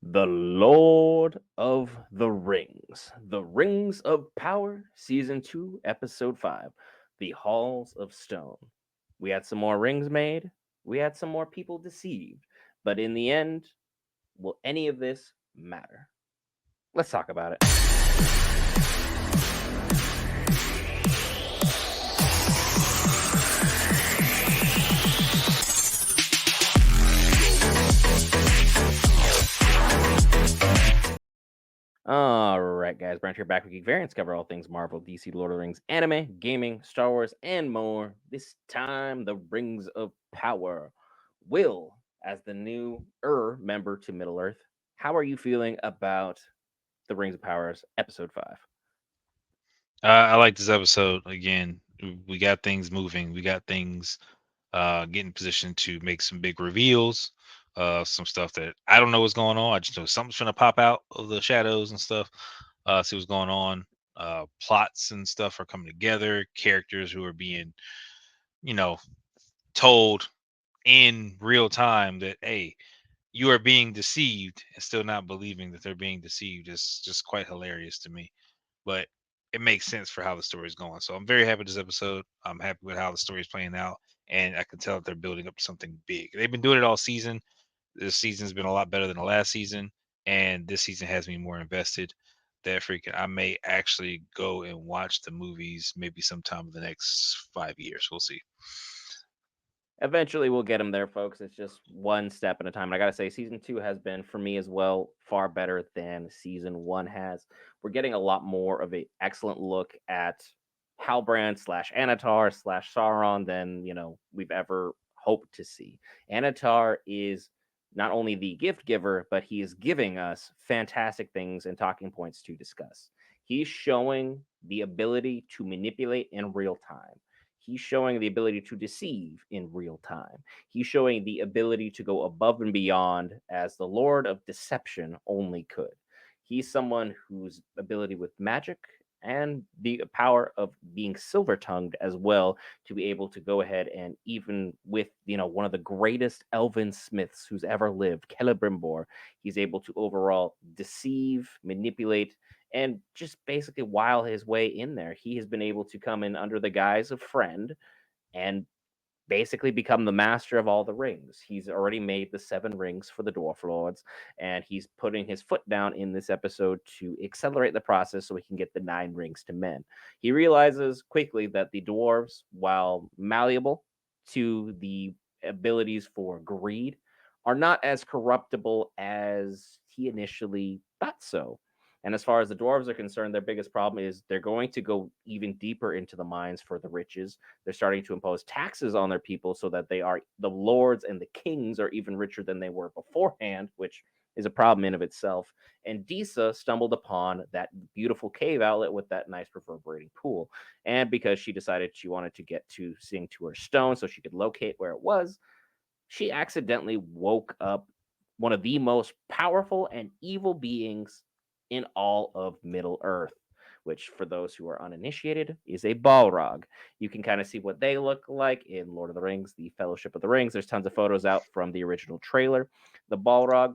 The Lord of the Rings. The Rings of Power, Season 2, Episode 5. The Halls of Stone. We had some more rings made. We had some more people deceived. But in the end, will any of this matter? Let's talk about it. All right, guys. Brent here back with Geek Variants. Cover all things Marvel, DC, Lord of the Rings, anime, gaming, Star Wars, and more. This time, the Rings of Power. Will, as the new member to Middle Earth, how are you feeling about the Rings of Powers episode 5? I like this episode. Again, we got things moving. We got things getting positioned to make some big reveals. Some stuff that I don't know what's going on. I just know something's gonna pop out of the shadows and stuff. See what's going on. Plots and stuff are coming together. Characters who are being, you know, told in real time that hey, you are being deceived, and still not believing that they're being deceived is just quite hilarious to me. But it makes sense for how the story is going. So I'm very happy with this episode. I'm happy with how the story is playing out, and I can tell that they're building up to something big. They've been doing it all season. This season's been a lot better than the last season, and this season has me more invested. That freaking, I may actually go and watch the movies maybe sometime in the next 5 years. We'll see. Eventually, we'll get them there, folks. It's just one step at a time. And I got to say, season 2 has been, for me as well, far better than season 1 has. We're getting a lot more of an excellent look at Halbrand slash Anatar slash Sauron than, we've ever hoped to see. Anatar is not only the gift giver, but he is giving us fantastic things and talking points to discuss. He's showing the ability to manipulate in real time. He's showing the ability to deceive in real time. He's showing the ability to go above and beyond as the Lord of Deception only could. He's someone whose ability with magic and the power of being silver tongued as well to be able to go ahead and even with one of the greatest elven smiths who's ever lived, Celebrimbor, he's able to overall deceive, manipulate, and just basically while his way in there. He has been able to come in under the guise of friend and basically become the master of all the rings. He's already made the 7 rings for the Dwarf Lords, and he's putting his foot down in this episode to accelerate the process so he can get the 9 rings to men. He realizes quickly that the dwarves, while malleable to the abilities for greed, are not as corruptible as he initially thought so. And as far as the dwarves are concerned, their biggest problem is they're going to go even deeper into the mines for the riches. They're starting to impose taxes on their people so that they are the lords and the kings are even richer than they were beforehand, which is a problem in of itself. And Disa stumbled upon that beautiful cave outlet with that nice reverberating pool. And because she decided she wanted to get to sing to her stone so she could locate where it was, she accidentally woke up one of the most powerful and evil beings in all of Middle Earth, which, for those who are uninitiated, is a Balrog. You can kind of see what they look like in Lord of the Rings, the Fellowship of the Rings. There's tons of photos out from the original trailer. The Balrog,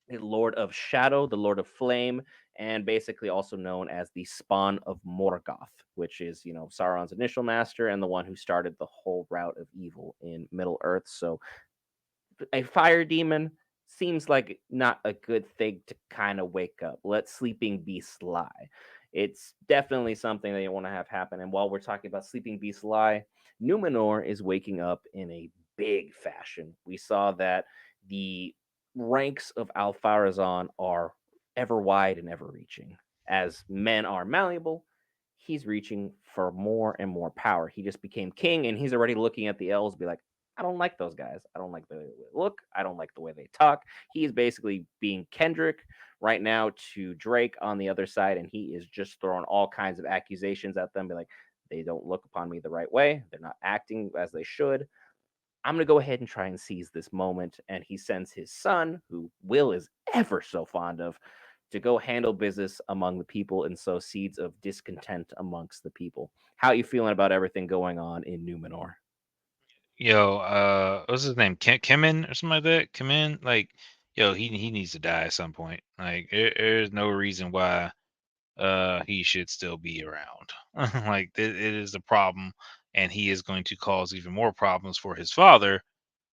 the Lord of Shadow, the Lord of Flame, and basically also known as the Spawn of Morgoth, which is, Sauron's initial master and the one who started the whole route of evil in Middle Earth. So a fire demon seems like not a good thing to kind of wake up. Let sleeping beasts lie. It's definitely something that you want to have happen. And while we're talking about sleeping beasts lie, Numenor is waking up in a big fashion. We saw that the ranks of Al-Farazon are ever wide and ever reaching. As men are malleable, he's reaching for more and more power. He just became king, and he's already looking at the elves, be like, I don't like those guys. I don't like the way they look. I don't like the way they talk. He is basically being Kendrick right now to Drake on the other side, and he is just throwing all kinds of accusations at them, be like, they don't look upon me the right way. They're not acting as they should. I'm going to go ahead and try and seize this moment. And he sends his son, who Will is ever so fond of, to go handle business among the people and sow seeds of discontent amongst the people. How are you feeling about everything going on in Numenor? Yo, what's his name? Kimin or something like that. Kimin, like yo, he needs to die at some point. Like there's no reason why he should still be around. Like it is a problem, and he is going to cause even more problems for his father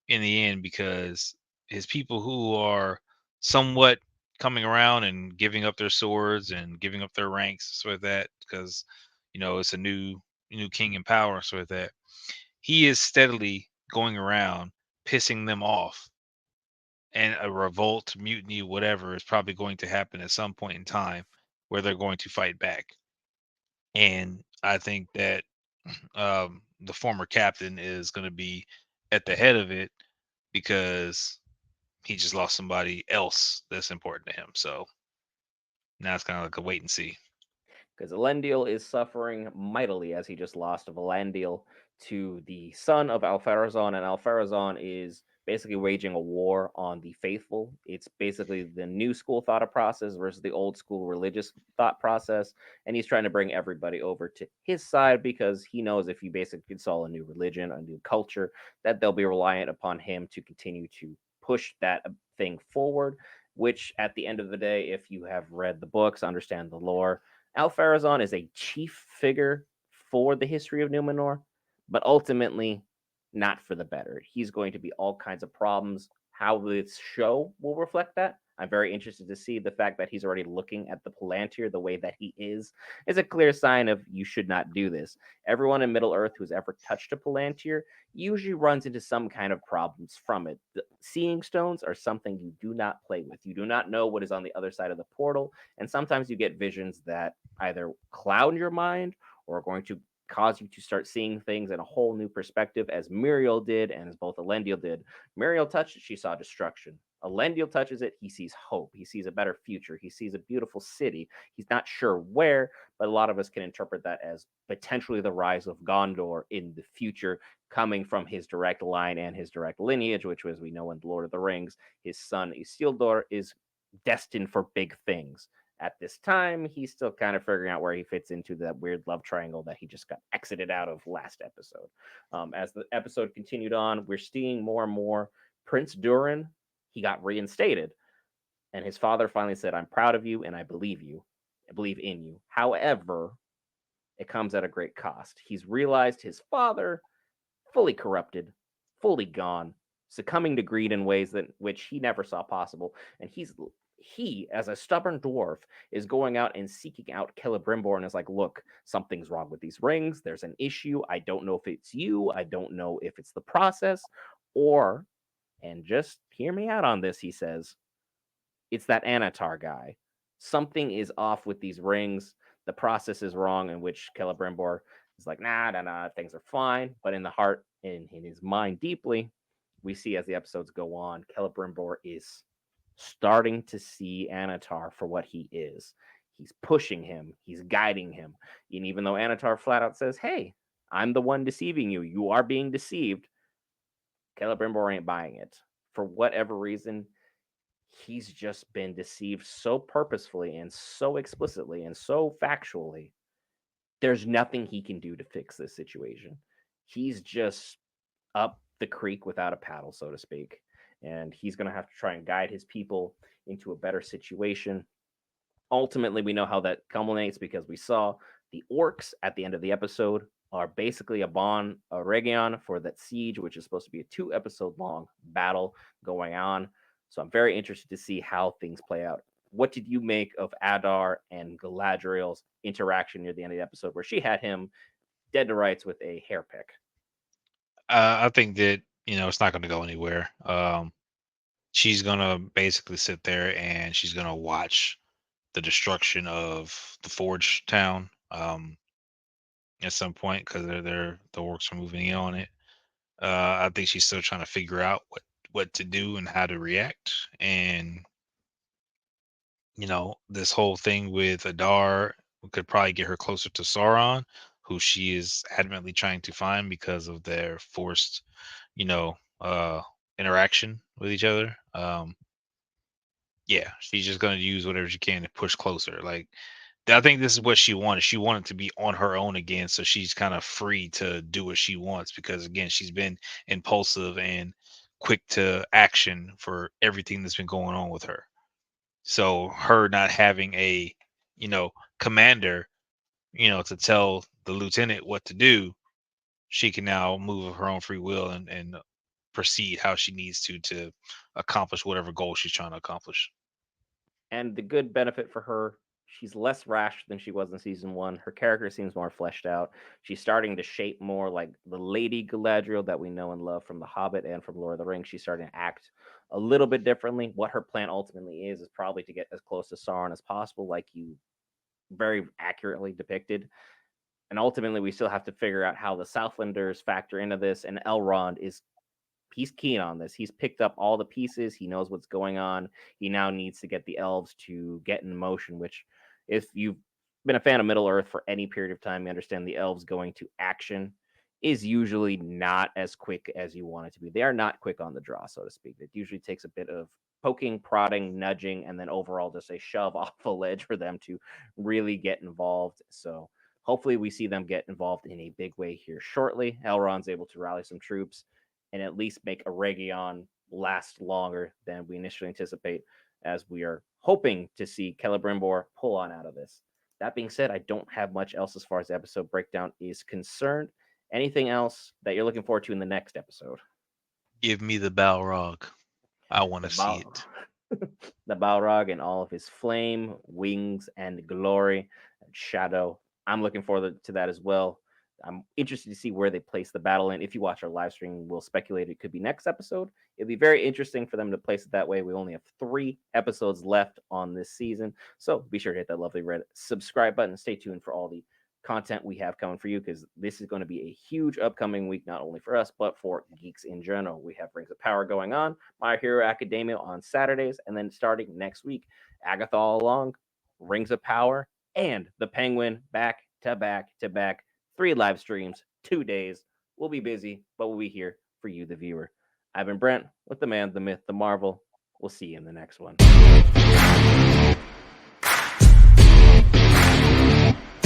in the end because his people who are somewhat coming around and giving up their swords and giving up their ranks so like that because it's a new king in power so like that he is steadily going around pissing them off, and a revolt, mutiny, whatever is probably going to happen at some point in time where they're going to fight back. And I think that the former captain is going to be at the head of it because he just lost somebody else that's important to him. So now it's kind of like a wait and see. Because Elendil is suffering mightily as he just lost Valandil to the son of Alfarazon, and Alfarazon is basically waging a war on the faithful. It's basically the new school thought process versus the old school religious thought process, and he's trying to bring everybody over to his side because he knows if you basically install a new religion, a new culture, that they'll be reliant upon him to continue to push that thing forward. Which, at the end of the day, if you have read the books, understand the lore, Alfarazon is a chief figure for the history of Numenor, but ultimately not for the better. He's going to be all kinds of problems. How this show will reflect that, I'm very interested to see. The fact that he's already looking at the Palantir the way that he is a clear sign of you should not do this. Everyone in Middle Earth who's ever touched a Palantir usually runs into some kind of problems from it. The seeing stones are something you do not play with. You do not know what is on the other side of the portal, and sometimes you get visions that either cloud your mind or are going to cause you to start seeing things in a whole new perspective, as Muriel did and as both Elendil did. Muriel touched it, she saw destruction. Elendil touches it, he sees hope. He sees a better future. He sees a beautiful city. He's not sure where, but a lot of us can interpret that as potentially the rise of Gondor in the future, coming from his direct line and his direct lineage, which, as we know in Lord of the Rings, his son Isildur is destined for big things. At this time, he's still kind of figuring out where he fits into that weird love triangle that he just got exited out of last episode. As the episode continued on, we're seeing more and more Prince Durin. He got reinstated, and his father finally said, "I'm proud of you, and I believe you. I believe in you." However, it comes at a great cost. He's realized his father, fully corrupted, fully gone, succumbing to greed in ways that which he never saw possible, and he, as a stubborn dwarf, is going out and seeking out Celebrimbor and is like, look, something's wrong with these rings. There's an issue. I don't know if it's you. I don't know if it's the process, or, and just hear me out on this, he says, it's that Anatar guy. Something is off with these rings. The process is wrong, in which Celebrimbor is like, nah, nah, nah, things are fine. But in the heart, in his mind deeply, we see as the episodes go on, Celebrimbor is starting to see Anatar for what he is. He's pushing him, he's guiding him. And even though Anatar flat out says, hey, I'm the one deceiving you, you are being deceived, Celebrimbor ain't buying it. For whatever reason, he's just been deceived so purposefully and so explicitly and so factually. There's nothing he can do to fix this situation. He's just up the creek without a paddle, so to speak. And he's going to have to try and guide his people into a better situation. Ultimately, we know how that culminates because we saw the orcs at the end of the episode are basically a region for that siege, which is supposed to be a 2 episode long battle going on. So I'm very interested to see how things play out. What did you make of Adar and Galadriel's interaction near the end of the episode, where she had him dead to rights with a hair pick? I think that it's not going to go anywhere. She's going to basically sit there and she's going to watch the destruction of the Forge town at some point because the orcs are moving in on it. I think she's still trying to figure out what to do and how to react. And this whole thing with Adar could probably get her closer to Sauron, who she is adamantly trying to find because of their forced, you know, uh, interaction with each other. Yeah, she's just gonna use whatever she can to push closer. Like I think this is what she wanted. She wanted to be on her own again, so she's kind of free to do what she wants because again, she's been impulsive and quick to action for everything that's been going on with her. So her not having a, commander, to tell the lieutenant what to do, she can now move of her own free will and proceed how she needs to accomplish whatever goal she's trying to accomplish. And the good benefit for her, she's less rash than she was in season one. Her character seems more fleshed out. She's starting to shape more like the Lady Galadriel that we know and love from The Hobbit and from Lord of the Rings. She's starting to act a little bit differently. What her plan ultimately is probably to get as close to Sauron as possible, like you very accurately depicted. And ultimately, we still have to figure out how the Southlanders factor into this. And Elrond is he's keen on this. He's picked up all the pieces. He knows what's going on. He now needs to get the elves to get in motion, which if you've been a fan of Middle Earth for any period of time, you understand the elves going to action is usually not as quick as you want it to be. They are not quick on the draw, so to speak. It usually takes a bit of poking, prodding, nudging, and then overall just a shove off a ledge for them to really get involved. So hopefully we see them get involved in a big way here shortly. Elrond's able to rally some troops and at least make a Region last longer than we initially anticipate, as we are hoping to see Celebrimbor pull on out of this. That being said, I don't have much else as far as the episode breakdown is concerned. Anything else that you're looking forward to in the next episode? Give me the Balrog. I want The to see Bal- it. the Balrog and all of his flame, wings, and glory and shadow. I'm looking forward to that as well. I'm interested to see where they place the battle in. If you watch our live stream, we'll speculate it could be next episode. It'll be very interesting for them to place it that way. We only have 3 episodes left on this season. So be sure to hit that lovely red subscribe button. Stay tuned for all the content we have coming for you, because this is going to be a huge upcoming week, not only for us, but for geeks in general. We have Rings of Power going on, My Hero Academia on Saturdays, and then starting next week, Agatha All Along, Rings of Power, and The Penguin back to back to back. 3 live streams, 2 days. We'll be busy, but we'll be here for you, the viewer. I've been Brent with the man, the myth, the marvel. We'll see you in the next one.